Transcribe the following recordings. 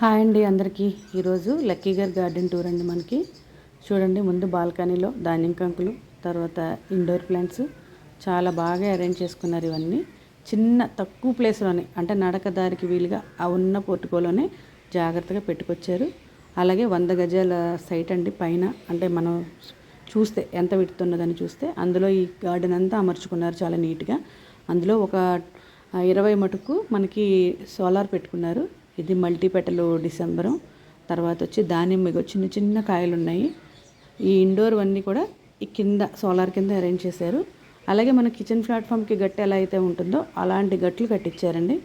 Hi అండి అందరికీ. ఈరోజు లక్కీ గారి గార్డెన్ టూర్ అండి. మనకి చూడండి, ముందు బాల్కనీలో ధాన్యం కంకులు, తర్వాత ఇండోర్ ప్లాంట్స్ చాలా బాగా అరేంజ్ చేసుకున్నారు. ఇవన్నీ చిన్న తక్కువ ప్లేస్లోనే, అంటే నడక దారికి వీలుగా ఆ ఉన్న పోర్టుకోలోనే జాగ్రత్తగా పెట్టుకొచ్చారు. అలాగే 100 గజాల సైట్ అండి పైన, అంటే మనం చూస్తే ఎంత విడుతున్నదని చూస్తే అందులో ఈ గార్డెన్ అంతా అమర్చుకున్నారు చాలా నీట్గా. అందులో ఒక 20 మటుకు మనకి సోలార్ పెట్టుకున్నారు. ఇది మల్టీ పెటలు డిసెంబరు. తర్వాత వచ్చి దానిమ్మ చిన్న చిన్న కాయలు ఉన్నాయి. ఈ ఇండోర్ అన్నీ కూడా ఈ కింద సోలార్ కింద అరేంజ్ చేశారు. అలాగే మన కిచెన్ ప్లాట్ఫామ్కి గట్టి ఎలా అయితే ఉంటుందో అలాంటి గట్లు కట్టించారండి.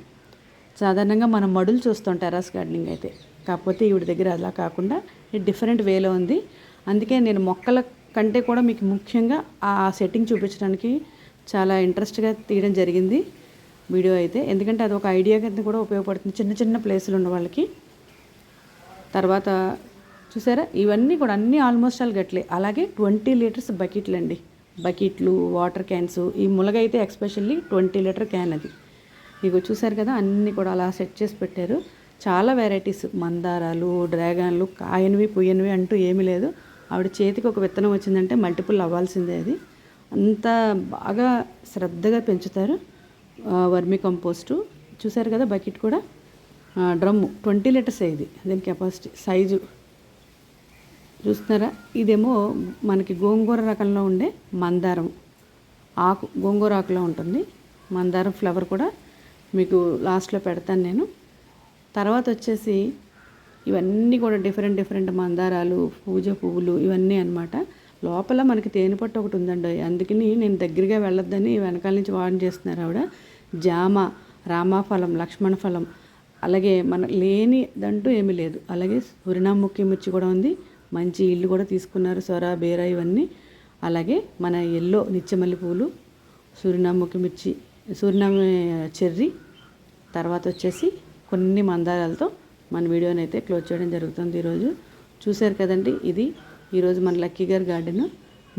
సాధారణంగా మనం మడులు చూస్తాం టెర్రస్ గార్డెనింగ్ అయితే, కాకపోతే ఈవిడ దగ్గర అలా కాకుండా డిఫరెంట్ వేలో ఉంది. అందుకే నేను మొక్కల కంటే కూడా మీకు ముఖ్యంగా ఆ సెట్టింగ్ చూపించడానికి చాలా ఇంట్రెస్ట్గా తీయడం జరిగింది వీడియో అయితే. ఎందుకంటే అది ఒక ఐడియా కింద కూడా ఉపయోగపడుతుంది చిన్న చిన్న ప్లేసులు ఉన్న వాళ్ళకి. తర్వాత చూసారా, ఇవన్నీ కూడా అన్నీ ఆల్మోస్ట్ ఆల్ గట్లే. అలాగే 20 లీటర్స్ బకెట్లు అండి, బకెట్లు, వాటర్ క్యాన్స్. ఈ ములగ అయితే ఎక్స్పెషల్లీ 20 లీటర్ క్యాన్ అది. ఇగో చూసారు కదా, అన్నీ కూడా అలా సెట్ చేసి పెట్టారు. చాలా వెరైటీస్, మందారాలు, డ్రాగన్లు, కాయనివి పుయ్యనివి అంటూ ఏమీ లేదు. ఆవిడ చేతికి ఒక విత్తనం వచ్చిందంటే మల్టిపుల్ అవ్వాల్సిందే. అది అంత బాగా శ్రద్ధగా పెంచుతారు. వర్మీ కంపోస్టు చూసారు కదా, బకెట్ కూడా డ్రమ్ము 20 లీటర్స్ ఇది, దీని కెపాసిటీ సైజు చూస్తున్నారా. ఇదేమో మనకి గోంగూర రకంలో ఉండే మందారం ఆకు, గోంగూర ఆకులో ఉంటుంది. మందారం ఫ్లవర్ కూడా మీకు లాస్ట్లో పెడతాను నేను. తర్వాత వచ్చేసి ఇవన్నీ కూడా డిఫరెంట్ మందారాలు, పూజ పువ్వులు ఇవన్నీ అన్నమాట. లోపల మనకి తేనె పట్టు ఒకటి ఉందండి, అందుకని నేను దగ్గరగా వెళ్ళొద్దని వెనకాల నుంచి వార్న్ చేస్తున్నారు ఆవిడ. జామ, రామాఫలం, లక్ష్మణ ఫలం, అలాగే మన లేనిదంటూ ఏమీ లేదు. అలాగే సూర్యనాముఖి మిర్చి కూడా ఉంది. మంచి ఇల్లు కూడా తీసుకున్నారు, సొర, బీర ఇవన్నీ. అలాగే మన ఎల్లో నిత్యమల్లి పూలు, సూర్యనాముఖి మిర్చి, సూర్యనామ చెర్రీ, తర్వాత వచ్చేసి కొన్ని మందారాలతో మన వీడియోని అయితే క్లోజ్ చేయడం జరుగుతుంది ఈరోజు. చూశారు కదండి, ఇది ఈరోజు మన లక్కీ గారి గార్డెన్.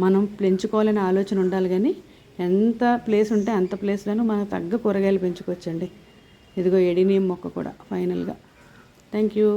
మనం పెంచుకోవాలనే ఆలోచన ఉండాలి, కానీ ఎంత ప్లేస్ ఉంటే అంత ప్లేస్లోనూ మనకు తగ్గ కూరగాయలు పెంచుకోవచ్చండి. ఇదిగో ఎడినియం మొక్క కూడా ఫైనల్గా. Thank you.